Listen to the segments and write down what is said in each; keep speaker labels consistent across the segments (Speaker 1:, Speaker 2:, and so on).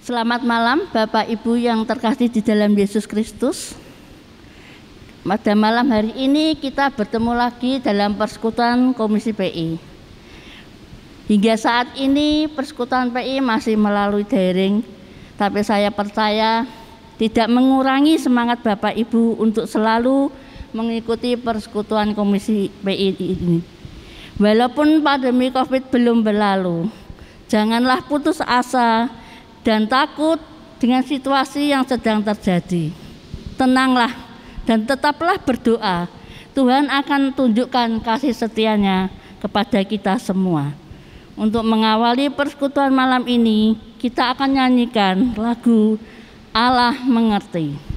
Speaker 1: Selamat malam Bapak Ibu yang terkasih di dalam Yesus Kristus. Pada malam hari ini kita bertemu lagi dalam persekutuan Komisi PI. Hingga saat ini persekutuan PI masih melalui daring, tapi saya percaya tidak mengurangi semangat Bapak Ibu untuk selalu mengikuti persekutuan Komisi PI ini. Walaupun pandemi COVID belum berlalu, janganlah putus asa dan takut dengan situasi yang sedang terjadi. Tenanglah dan tetaplah berdoa. Tuhan akan tunjukkan kasih setianya kepada kita semua. Untuk mengawali persekutuan malam ini, kita akan nyanyikan lagu Allah Mengerti.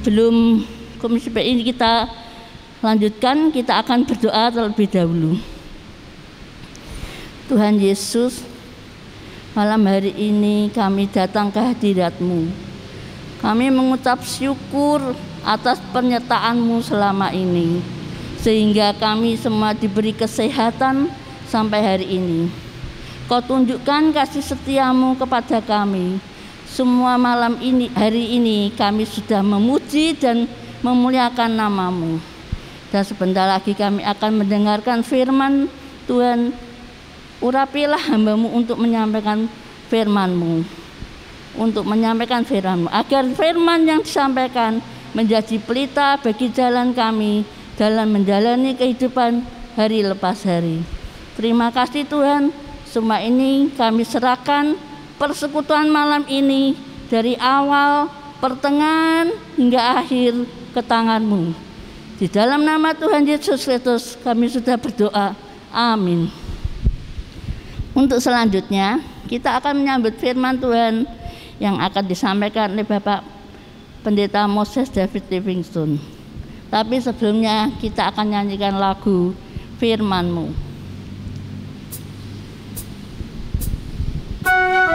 Speaker 1: Sebelum Komisi PI ini kita lanjutkan, kita akan berdoa terlebih dahulu. Tuhan Yesus, malam hari ini kami datang ke hadirat-Mu. Kami mengucap syukur atas penyertaan-Mu selama ini, sehingga kami semua diberi kesehatan sampai hari ini. Kau tunjukkan kasih setia-Mu kepada kami. Semua malam ini, hari ini kami sudah memuji dan memuliakan nama-Mu. Dan sebentar lagi kami akan mendengarkan firman Tuhan. Urapilah hamba-Mu untuk menyampaikan firman-Mu. Untuk menyampaikan firman-Mu. Agar firman yang disampaikan menjadi pelita bagi jalan kami dalam menjalani kehidupan hari lepas hari. Terima kasih Tuhan. Semua ini kami serahkan persekutuan malam ini dari awal, pertengahan hingga akhir ke tangan-Mu. Di dalam nama Tuhan Yesus Kristus kami sudah berdoa. Amin. Untuk selanjutnya kita akan menyambut firman Tuhan yang akan disampaikan oleh Bapak Pendeta Moses David Livingstone. Tapi sebelumnya kita akan nyanyikan lagu Firman-Mu.
Speaker 2: Firman-Mu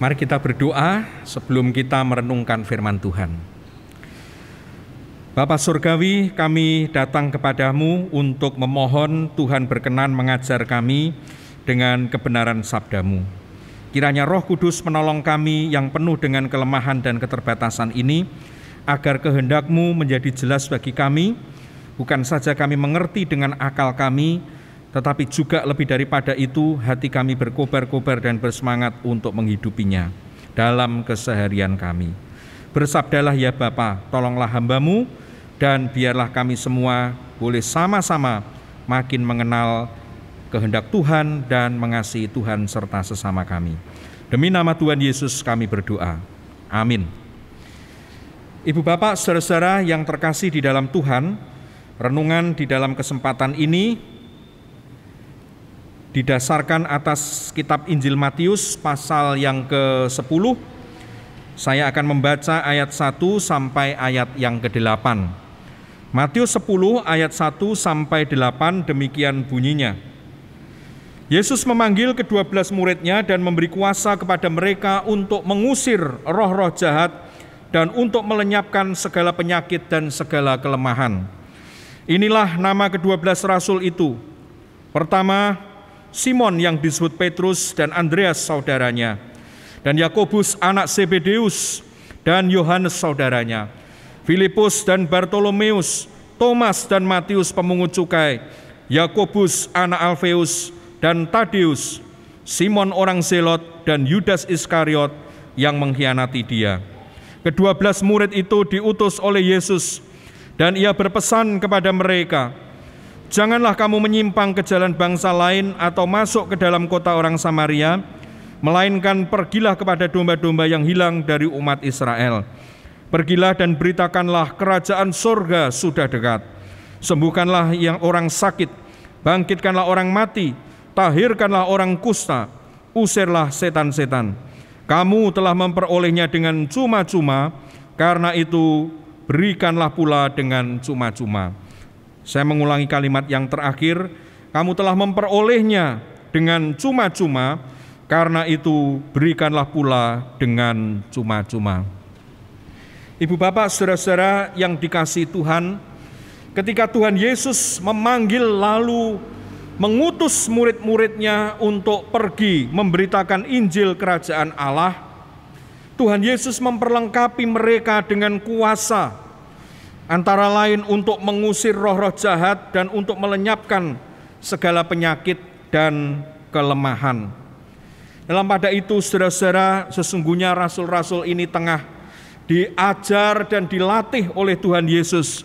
Speaker 2: Mari kita berdoa sebelum kita merenungkan firman Tuhan. Bapa Surgawi, kami datang kepadamu untuk memohon Tuhan berkenan mengajar kami dengan kebenaran sabda-Mu. Kiranya Roh Kudus menolong kami yang penuh dengan kelemahan dan keterbatasan ini, agar kehendak-Mu menjadi jelas bagi kami, bukan saja kami mengerti dengan akal kami, tetapi juga lebih daripada itu, hati kami berkobar-kobar dan bersemangat untuk menghidupinya dalam keseharian kami. Bersabdalah ya Bapa, tolonglah hamba-Mu, dan biarlah kami semua boleh sama-sama makin mengenal kehendak Tuhan dan mengasihi Tuhan serta sesama kami. Demi nama Tuhan Yesus kami berdoa. Amin. Ibu bapak, saudara-saudara yang terkasih di dalam Tuhan, renungan di dalam kesempatan ini didasarkan atas kitab Injil Matius pasal yang ke-10. Saya akan membaca ayat 1 sampai ayat yang ke-8. Matius 10 ayat 1 sampai 8 demikian bunyinya. Yesus memanggil ke-12 muridnya dan memberi kuasa kepada mereka untuk mengusir roh-roh jahat dan untuk melenyapkan segala penyakit dan segala kelemahan. Inilah nama ke-12 rasul itu. Pertama, Simon yang disebut Petrus dan Andreas saudaranya, dan Yakobus anak Zebedeus dan Yohanes saudaranya, Filipus dan Bartolomeus, Thomas dan Matius pemungut cukai, Yakobus anak Alfeus dan Tadeus, Simon orang Zelot dan Yudas Iskariot yang mengkhianati dia. Ke-12 murid itu diutus oleh Yesus, dan ia berpesan kepada mereka, janganlah kamu menyimpang ke jalan bangsa lain atau masuk ke dalam kota orang Samaria, melainkan pergilah kepada domba-domba yang hilang dari umat Israel. Pergilah dan beritakanlah kerajaan surga sudah dekat. Sembuhkanlah yang orang sakit, bangkitkanlah orang mati, tahirkanlah orang kusta, usirlah setan-setan. Kamu telah memperolehnya dengan cuma-cuma, karena itu berikanlah pula dengan cuma-cuma. Saya mengulangi kalimat yang terakhir, kamu telah memperolehnya dengan cuma-cuma, karena itu berikanlah pula dengan cuma-cuma. Ibu bapak, saudara-saudara yang dikasihi Tuhan, ketika Tuhan Yesus memanggil lalu mengutus murid-muridnya untuk pergi memberitakan Injil Kerajaan Allah, Tuhan Yesus memperlengkapi mereka dengan kuasa, antara lain untuk mengusir roh-roh jahat dan untuk melenyapkan segala penyakit dan kelemahan. Dalam pada itu, saudara-saudara, sesungguhnya rasul-rasul ini tengah diajar dan dilatih oleh Tuhan Yesus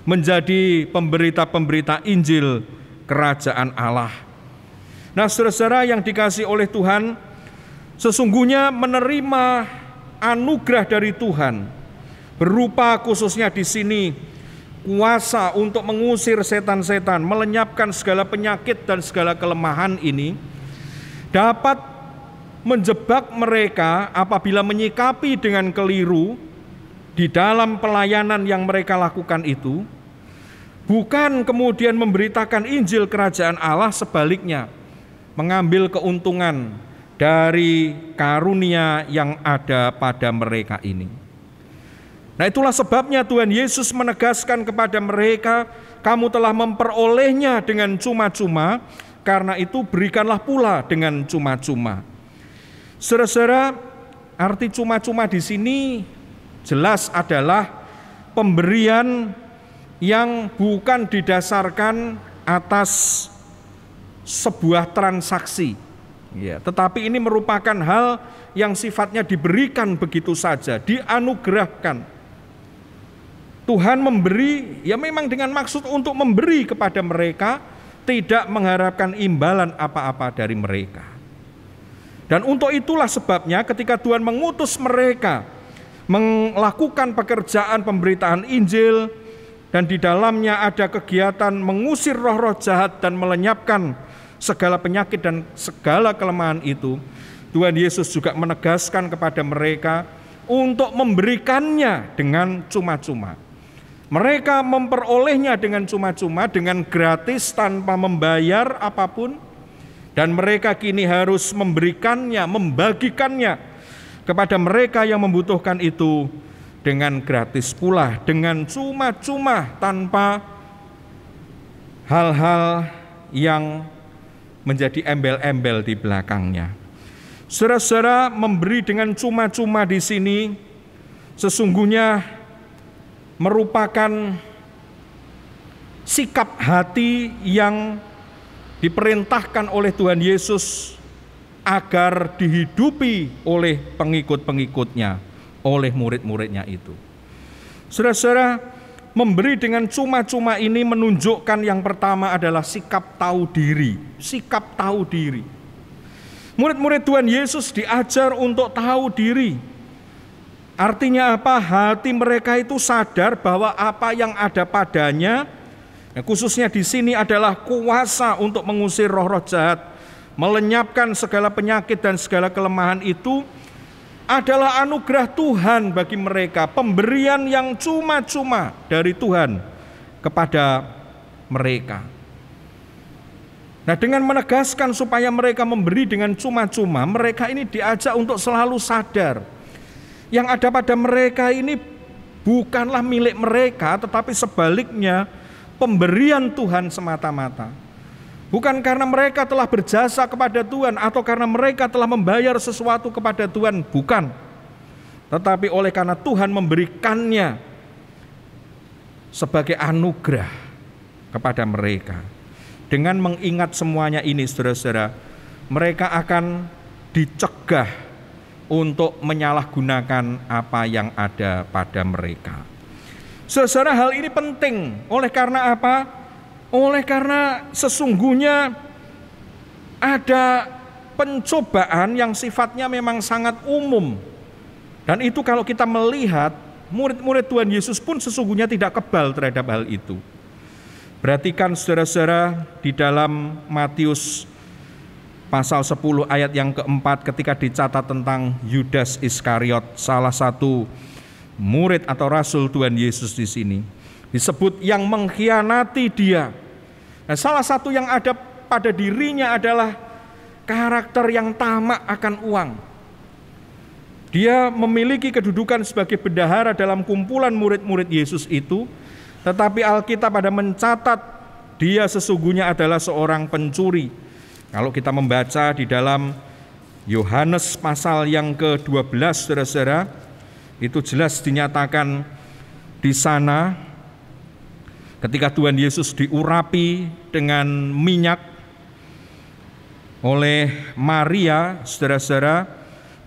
Speaker 2: menjadi pemberita-pemberita Injil Kerajaan Allah. Nah, saudara-saudara yang dikasihi oleh Tuhan, sesungguhnya menerima anugerah dari Tuhan berupa khususnya di sini kuasa untuk mengusir setan-setan, melenyapkan segala penyakit dan segala kelemahan ini, dapat menjebak mereka apabila menyikapi dengan keliru di dalam pelayanan yang mereka lakukan itu, bukan kemudian memberitakan Injil Kerajaan Allah, sebaliknya mengambil keuntungan dari karunia yang ada pada mereka ini. Nah, itulah sebabnya Tuhan Yesus menegaskan kepada mereka, kamu telah memperolehnya dengan cuma-cuma, karena itu berikanlah pula dengan cuma-cuma. Saudara-saudara, arti cuma-cuma di sini jelas adalah pemberian yang bukan didasarkan atas sebuah transaksi, ya, tetapi ini merupakan hal yang sifatnya diberikan begitu saja, dianugerahkan. Tuhan memberi, ya memang dengan maksud untuk memberi kepada mereka, tidak mengharapkan imbalan apa-apa dari mereka. Dan untuk itulah sebabnya ketika Tuhan mengutus mereka melakukan pekerjaan pemberitaan Injil, dan di dalamnya ada kegiatan mengusir roh-roh jahat dan melenyapkan segala penyakit dan segala kelemahan itu, Tuhan Yesus juga menegaskan kepada mereka untuk memberikannya dengan cuma-cuma. Mereka memperolehnya dengan cuma-cuma, dengan gratis tanpa membayar apapun, dan mereka kini harus memberikannya, membagikannya kepada mereka yang membutuhkan itu dengan gratis pula, dengan cuma-cuma, tanpa hal-hal yang menjadi embel-embel di belakangnya. Saudara-saudara, memberi dengan cuma-cuma di sini sesungguhnya merupakan sikap hati yang diperintahkan oleh Tuhan Yesus agar dihidupi oleh pengikut-pengikutnya, oleh murid-muridnya itu. Saudara-saudara, memberi dengan cuma-cuma ini menunjukkan yang pertama adalah sikap tahu diri. Sikap tahu diri. Murid-murid Tuhan Yesus diajar untuk tahu diri. Artinya apa? Hati mereka itu sadar bahwa apa yang ada padanya, khususnya di sini adalah kuasa untuk mengusir roh-roh jahat, melenyapkan segala penyakit dan segala kelemahan itu adalah anugerah Tuhan bagi mereka, pemberian yang cuma-cuma dari Tuhan kepada mereka. Nah, dengan menegaskan supaya mereka memberi dengan cuma-cuma, mereka ini diajak untuk selalu sadar yang ada pada mereka ini bukanlah milik mereka, tetapi sebaliknya pemberian Tuhan semata-mata. Bukan karena mereka telah berjasa kepada Tuhan atau karena mereka telah membayar sesuatu kepada Tuhan, bukan. Tetapi oleh karena Tuhan memberikannya sebagai anugerah kepada mereka. Dengan mengingat semuanya ini, saudara-saudara, mereka akan dicegah untuk menyalahgunakan apa yang ada pada mereka. Saudara, hal ini penting. Oleh karena apa? Oleh karena sesungguhnya ada pencobaan yang sifatnya memang sangat umum. Dan itu kalau kita melihat, murid-murid Tuhan Yesus pun sesungguhnya tidak kebal terhadap hal itu. Perhatikan saudara-saudara di dalam Matius pasal 10 ayat yang keempat ketika dicatat tentang Yudas Iskariot, salah satu murid atau rasul Tuhan Yesus di sini. Disebut yang mengkhianati dia. Nah, salah satu yang ada pada dirinya adalah karakter yang tamak akan uang. Dia memiliki kedudukan sebagai bendahara dalam kumpulan murid-murid Yesus itu, tetapi Alkitab pada mencatat dia sesungguhnya adalah seorang pencuri. Kalau kita membaca di dalam Yohanes pasal yang ke-12, saudara-saudara, itu jelas dinyatakan di sana. Ketika Tuhan Yesus diurapi dengan minyak oleh Maria, saudara-saudara,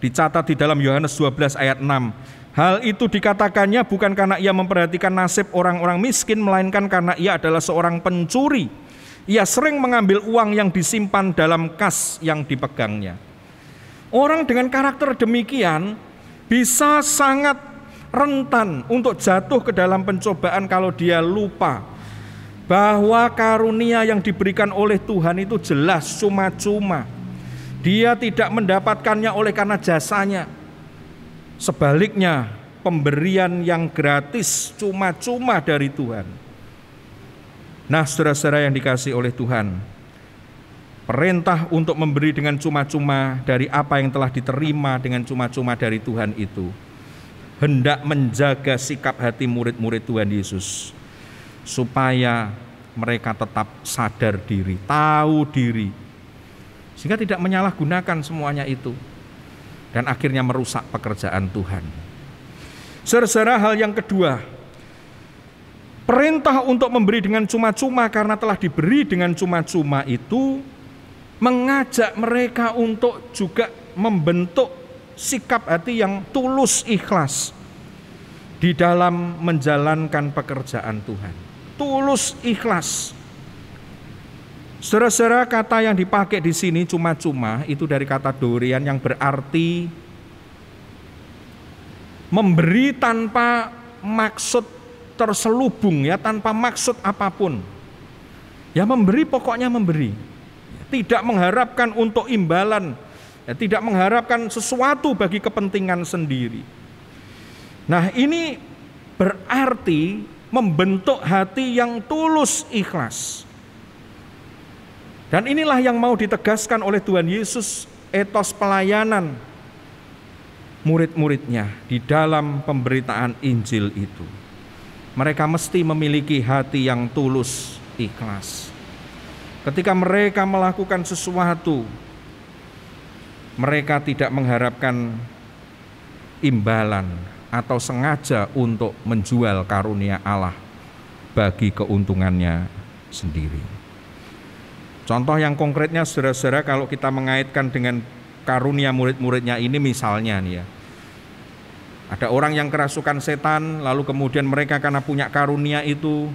Speaker 2: dicatat di dalam Yohanes 12 ayat 6. Hal itu dikatakannya bukan karena ia memperhatikan nasib orang-orang miskin, melainkan karena ia adalah seorang pencuri. Ia sering mengambil uang yang disimpan dalam kas yang dipegangnya. Orang dengan karakter demikian bisa sangat rentan untuk jatuh ke dalam pencobaan kalau dia lupa bahwa karunia yang diberikan oleh Tuhan itu jelas cuma-cuma. Dia tidak mendapatkannya oleh karena jasanya. Sebaliknya, pemberian yang gratis cuma-cuma dari Tuhan. Nah, saudara-saudara yang dikasihi oleh Tuhan, perintah untuk memberi dengan cuma-cuma dari apa yang telah diterima dengan cuma-cuma dari Tuhan itu hendak menjaga sikap hati murid-murid Tuhan Yesus supaya mereka tetap sadar diri, tahu diri, sehingga tidak menyalahgunakan semuanya itu dan akhirnya merusak pekerjaan Tuhan. Saudara-saudara, hal yang kedua, perintah untuk memberi dengan cuma-cuma karena telah diberi dengan cuma-cuma itu mengajak mereka untuk juga membentuk sikap hati yang tulus ikhlas di dalam menjalankan pekerjaan Tuhan. Tulus ikhlas. Saudara-saudara, kata yang dipakai di sini cuma-cuma itu dari kata Dorian yang berarti memberi tanpa maksud terselubung, ya, tanpa maksud apapun. Ya, memberi pokoknya memberi. Tidak mengharapkan untuk imbalan, ya, tidak mengharapkan sesuatu bagi kepentingan sendiri. Nah, ini berarti membentuk hati yang tulus ikhlas. Dan inilah yang mau ditegaskan oleh Tuhan Yesus, etos pelayanan. murid-muridnya di dalam pemberitaan Injil itu. Mereka mesti memiliki hati yang tulus, ikhlas. Ketika mereka melakukan sesuatu, mereka tidak mengharapkan imbalan atau sengaja untuk menjual karunia Allah bagi keuntungannya sendiri. Contoh yang konkretnya, saudara-saudara, kalau kita mengaitkan dengan karunia murid-muridnya ini, misalnya nih ya, ada orang yang kerasukan setan, lalu kemudian mereka karena punya karunia itu,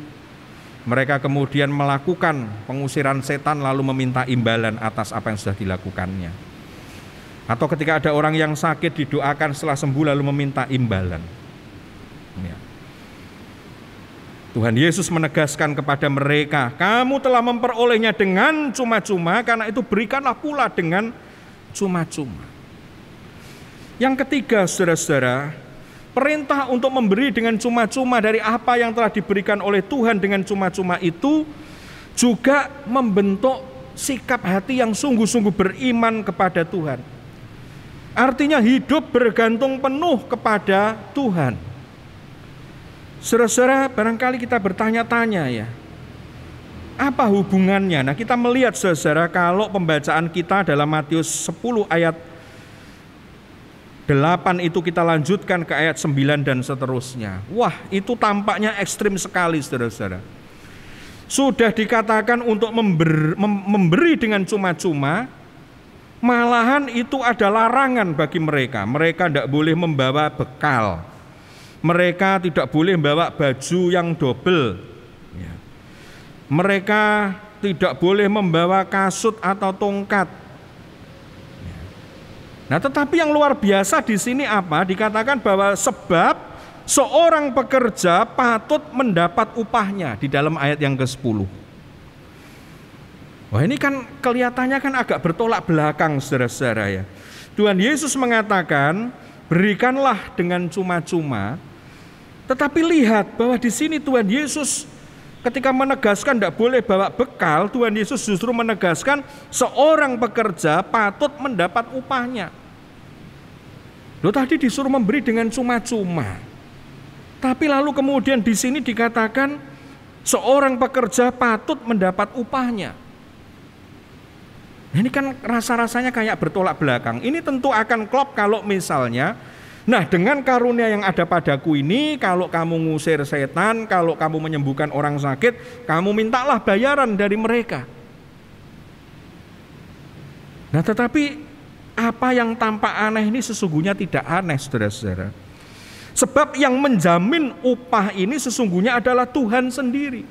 Speaker 2: mereka kemudian melakukan pengusiran setan lalu meminta imbalan atas apa yang sudah dilakukannya. Atau ketika ada orang yang sakit didoakan, setelah sembuh lalu meminta imbalan. Ya. Tuhan Yesus menegaskan kepada mereka, kamu telah memperolehnya dengan cuma-cuma, karena itu berikanlah pula dengan cuma-cuma. Yang ketiga, saudara-saudara, perintah untuk memberi dengan cuma-cuma dari apa yang telah diberikan oleh Tuhan dengan cuma-cuma itu juga membentuk sikap hati yang sungguh-sungguh beriman kepada Tuhan. Artinya hidup bergantung penuh kepada Tuhan. Saudara-saudara, barangkali kita bertanya-tanya ya, apa hubungannya? Nah, kita melihat, saudara-saudara, kalau pembacaan kita dalam Matius 10 ayat 8 itu kita lanjutkan ke ayat 9 dan seterusnya. Wah, itu tampaknya ekstrim sekali, saudara-saudara. Sudah dikatakan untuk memberi dengan cuma-cuma, malahan itu ada larangan bagi mereka. Mereka tidak boleh membawa bekal. Mereka tidak boleh membawa baju yang double. Mereka tidak boleh membawa kasut atau tongkat. Nah, tetapi yang luar biasa di sini apa? Dikatakan bahwa sebab seorang pekerja patut mendapat upahnya di dalam ayat yang ke-10. Wah, ini kan kelihatannya kan agak bertolak belakang, saudara-saudara ya. Tuhan Yesus mengatakan, berikanlah dengan cuma-cuma. Tetapi lihat bahwa di sini Tuhan Yesus ketika menegaskan tidak boleh bawa bekal, Tuhan Yesus justru menegaskan seorang pekerja patut mendapat upahnya. Loh, tadi disuruh memberi dengan cuma-cuma. Tapi lalu kemudian di sini dikatakan seorang pekerja patut mendapat upahnya. Ini kan rasa-rasanya kayak bertolak belakang. Ini tentu akan klop kalau misalnya, nah, dengan karunia yang ada padaku ini, kalau kamu ngusir setan, kalau kamu menyembuhkan orang sakit, kamu mintalah bayaran dari mereka. Nah, tetapi apa yang tampak aneh ini sesungguhnya tidak aneh, saudara-saudara. Sebab yang menjamin upah ini sesungguhnya adalah Tuhan sendiri.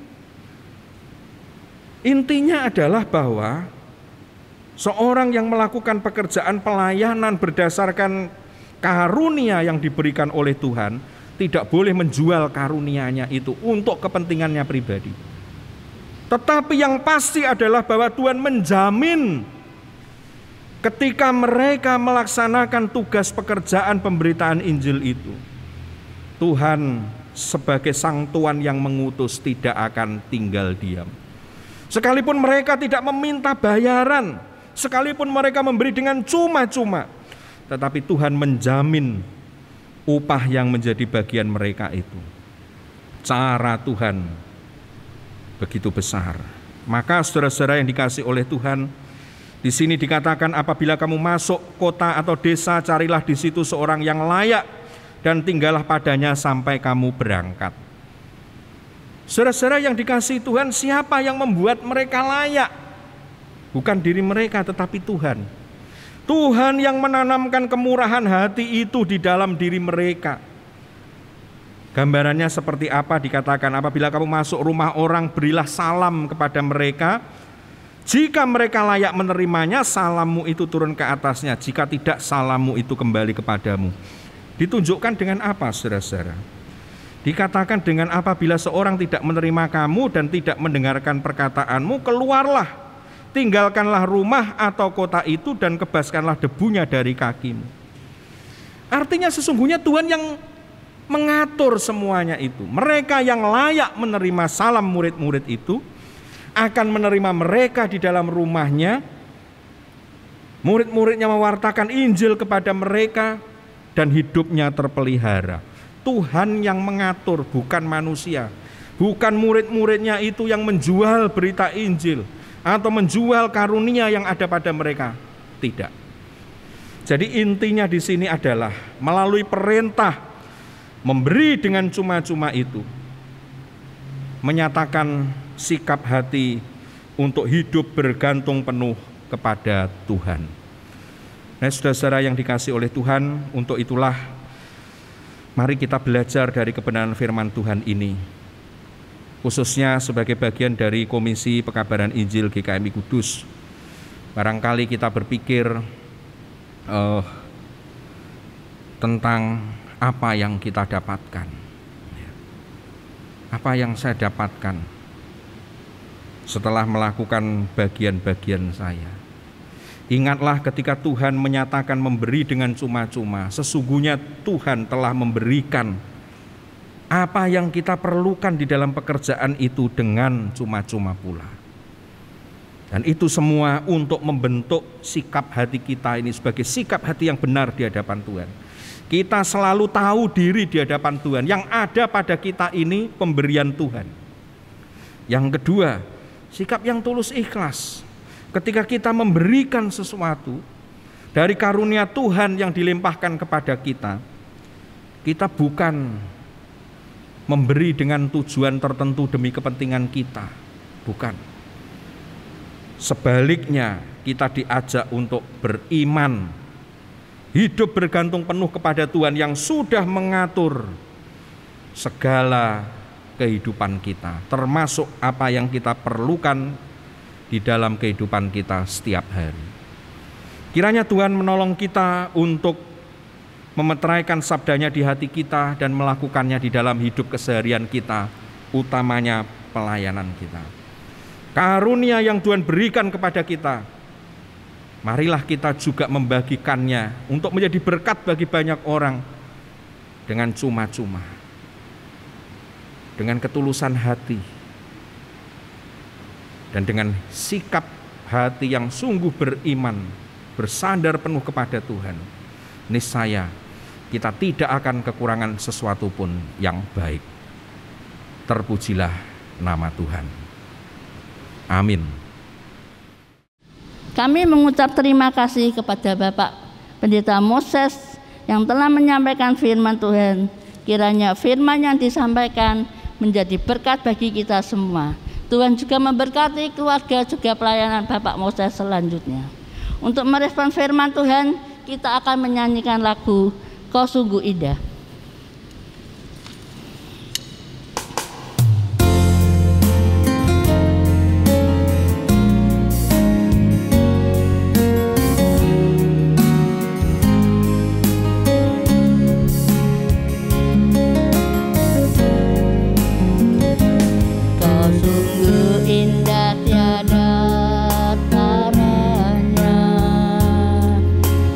Speaker 2: Intinya adalah bahwa seorang yang melakukan pekerjaan pelayanan berdasarkan karunia yang diberikan oleh Tuhan tidak boleh menjual karunianya itu untuk kepentingannya pribadi. Tetapi yang pasti adalah bahwa Tuhan menjamin ketika mereka melaksanakan tugas pekerjaan pemberitaan Injil itu, Tuhan sebagai Sang Tuan yang mengutus tidak akan tinggal diam. Sekalipun mereka tidak meminta bayaran, sekalipun mereka memberi dengan cuma-cuma, tetapi Tuhan menjamin upah yang menjadi bagian mereka itu. Cara Tuhan begitu besar. Maka saudara-saudara yang dikasihi oleh Tuhan, di sini dikatakan apabila kamu masuk kota atau desa, carilah di situ seorang yang layak dan tinggallah padanya sampai kamu berangkat. Saudara-saudara yang dikasihi Tuhan, siapa yang membuat mereka layak? Bukan diri mereka, tetapi Tuhan. Tuhan yang menanamkan kemurahan hati itu di dalam diri mereka. Gambarannya seperti apa? Dikatakan apabila kamu masuk rumah orang, berilah salam kepada mereka. Jika mereka layak menerimanya, salammu itu turun ke atasnya. Jika tidak, salammu itu kembali kepadamu. Ditunjukkan dengan apa, saudara-saudara? Dikatakan dengan apabila seorang tidak menerima kamu dan tidak mendengarkan perkataanmu, keluarlah, tinggalkanlah rumah atau kota itu dan kebaskanlah debunya dari kakimu. Artinya sesungguhnya Tuhan yang mengatur semuanya itu. Mereka yang layak menerima salam murid-murid itu akan menerima mereka di dalam rumahnya. Murid-muridnya mewartakan Injil kepada mereka. dan hidupnya terpelihara. Tuhan yang mengatur, bukan manusia. Bukan murid-muridnya itu yang menjual berita Injil atau menjual karunia yang ada pada mereka. Tidak. Jadi intinya di sini adalah melalui perintah memberi dengan cuma-cuma itu, menyatakan sikap hati untuk hidup bergantung penuh kepada Tuhan. Nah, saudara-saudara yang dikasihi oleh Tuhan, untuk itulah mari kita belajar dari kebenaran firman Tuhan ini, khususnya sebagai bagian dari Komisi Pekabaran Injil GKMI Kudus. Barangkali kita berpikir tentang apa yang kita dapatkan, apa yang saya dapatkan setelah melakukan bagian-bagian saya. Ingatlah ketika Tuhan menyatakan memberi dengan cuma-cuma, sesungguhnya Tuhan telah memberikan apa yang kita perlukan di dalam pekerjaan itu dengan cuma-cuma pula. Dan itu semua untuk membentuk sikap hati kita ini sebagai sikap hati yang benar di hadapan Tuhan. Kita selalu tahu diri di hadapan Tuhan. Yang ada pada kita ini pemberian Tuhan. Yang kedua, sikap yang tulus ikhlas. Ketika kita memberikan sesuatu dari karunia Tuhan yang dilimpahkan kepada kita, kita bukan memberi dengan tujuan tertentu demi kepentingan kita. Bukan. Sebaliknya, kita diajak untuk beriman, hidup bergantung penuh kepada Tuhan yang sudah mengatur segala kehidupan kita, termasuk apa yang kita perlukan di dalam kehidupan kita setiap hari. Kiranya Tuhan menolong kita untuk memeteraikan sabdanya di hati kita dan melakukannya di dalam hidup keseharian kita, utamanya pelayanan kita. Karunia yang Tuhan berikan kepada kita, marilah kita juga membagikannya untuk menjadi berkat bagi banyak orang dengan cuma-cuma, dengan ketulusan hati, dan dengan sikap hati yang sungguh beriman, bersandar penuh kepada Tuhan. Niscaya kita tidak akan kekurangan sesuatu pun yang baik. Terpujilah nama Tuhan. Amin.
Speaker 1: Kami mengucap terima kasih kepada Bapak Pendeta Moses yang telah menyampaikan firman Tuhan. Kiranya firman yang disampaikan menjadi berkat bagi kita semua. Tuhan juga memberkati keluarga juga pelayanan Bapak Moses selanjutnya. Untuk merespon firman Tuhan, kita akan menyanyikan lagu Kau Sungguh Indah.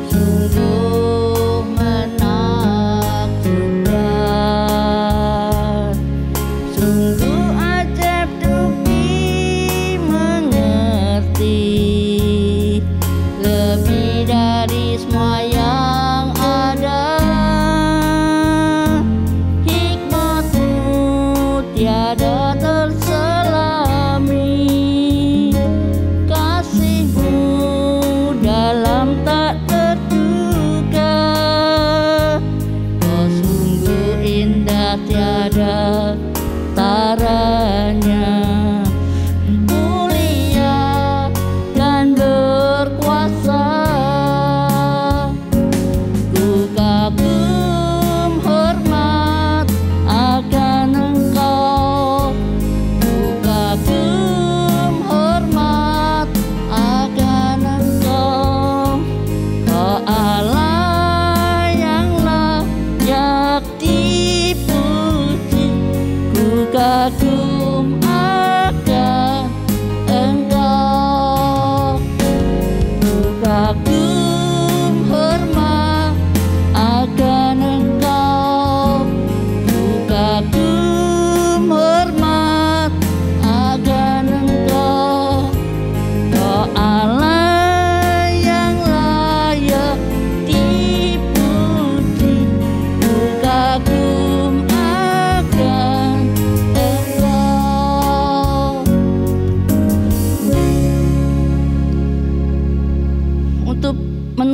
Speaker 3: Sungguh menakjubkan.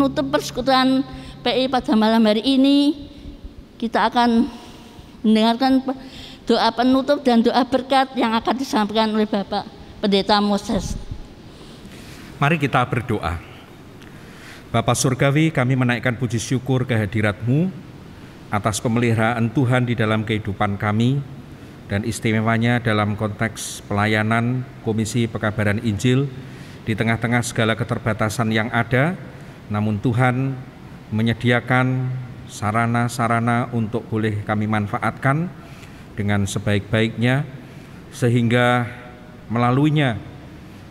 Speaker 1: menutup persekutuan PI pada malam hari ini, kita akan mendengarkan doa penutup dan doa berkat yang akan disampaikan oleh Bapak Pendeta Moses.
Speaker 2: Mari kita berdoa. Bapa Surgawi, kami menaikkan puji syukur kehadirat-Mu atas pemeliharaan Tuhan di dalam kehidupan kami, dan istimewanya dalam konteks pelayanan Komisi Pekabaran Injil di tengah-tengah segala keterbatasan yang ada, namun Tuhan menyediakan sarana-sarana untuk boleh kami manfaatkan dengan sebaik-baiknya, sehingga melaluinya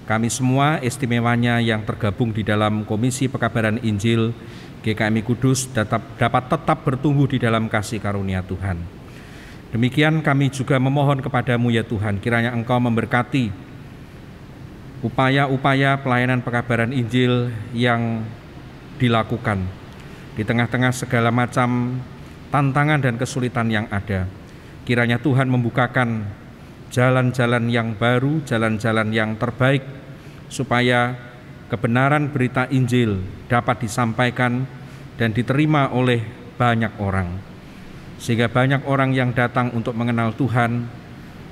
Speaker 2: kami semua istimewanya yang tergabung di dalam Komisi Pekabaran Injil GKMI Kudus dapat tetap bertumbuh di dalam kasih karunia Tuhan. Demikian kami juga memohon kepadamu ya Tuhan, kiranya Engkau memberkati upaya-upaya pelayanan pekabaran Injil yang dilakukan di tengah-tengah segala macam tantangan dan kesulitan yang ada. Kiranya Tuhan membukakan jalan-jalan yang baru, jalan-jalan yang terbaik, supaya kebenaran berita Injil dapat disampaikan dan diterima oleh banyak orang, sehingga banyak orang yang datang untuk mengenal Tuhan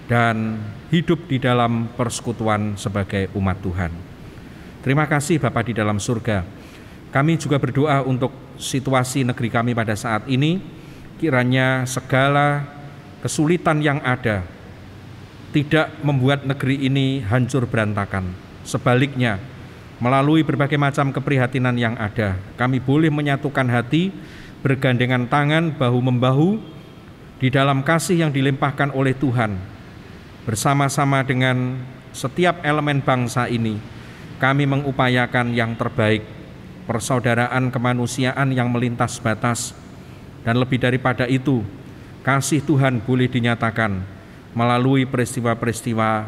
Speaker 2: dan hidup di dalam persekutuan sebagai umat Tuhan. Terima kasih Bapa di dalam surga. Kami juga berdoa untuk situasi negeri kami pada saat ini. Kiranya segala kesulitan yang ada tidak membuat negeri ini hancur berantakan. Sebaliknya, melalui berbagai macam keprihatinan yang ada, kami boleh menyatukan hati, bergandengan tangan, bahu-membahu di dalam kasih yang dilimpahkan oleh Tuhan. Bersama-sama dengan setiap elemen bangsa ini, kami mengupayakan yang terbaik, persaudaraan kemanusiaan yang melintas batas, dan lebih daripada itu, kasih Tuhan boleh dinyatakan melalui peristiwa-peristiwa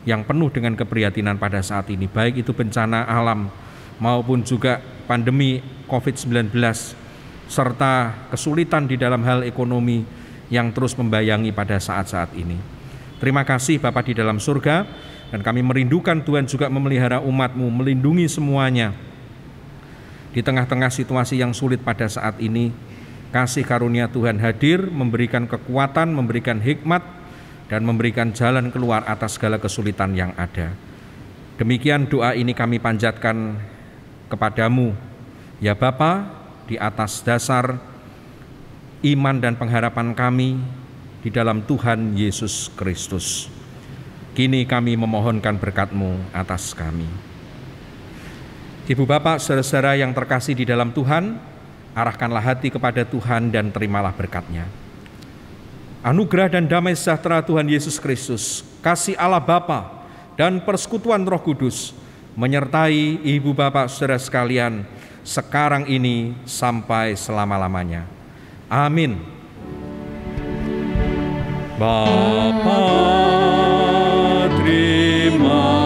Speaker 2: yang penuh dengan keprihatinan pada saat ini, baik itu bencana alam maupun juga pandemi COVID-19, serta kesulitan di dalam hal ekonomi yang terus membayangi pada saat-saat ini. Terima kasih Bapa di dalam surga, dan kami merindukan Tuhan juga memelihara umat-Mu, melindungi semuanya. Di tengah-tengah situasi yang sulit pada saat ini, kasih karunia Tuhan hadir, memberikan kekuatan, memberikan hikmat, dan memberikan jalan keluar atas segala kesulitan yang ada. Demikian doa ini kami panjatkan kepadamu, ya Bapa, di atas dasar iman dan pengharapan kami di dalam Tuhan Yesus Kristus. Kini kami memohonkan berkat-Mu atas kami. Ibu Bapak, saudara-saudara yang terkasih di dalam Tuhan, arahkanlah hati kepada Tuhan dan terimalah berkat-Nya. Anugerah dan damai sejahtera Tuhan Yesus Kristus, kasih Allah Bapa dan persekutuan Roh Kudus menyertai ibu bapak saudara sekalian sekarang ini sampai selama-lamanya. Amin. Bapa, terima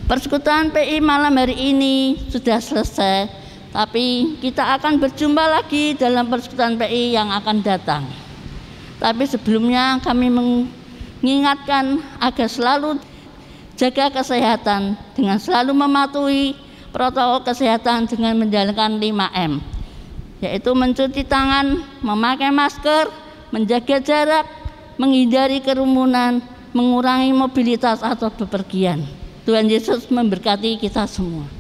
Speaker 1: Persekutuan PI malam hari ini sudah selesai, tapi kita akan berjumpa lagi dalam persekutuan PI yang akan datang. Tapi sebelumnya kami mengingatkan agar selalu jaga kesehatan dengan selalu mematuhi protokol kesehatan dengan menjalankan 5M, yaitu mencuci tangan, memakai masker, menjaga jarak, menghindari kerumunan, mengurangi mobilitas atau bepergian. Tuhan Yesus memberkati kita semua.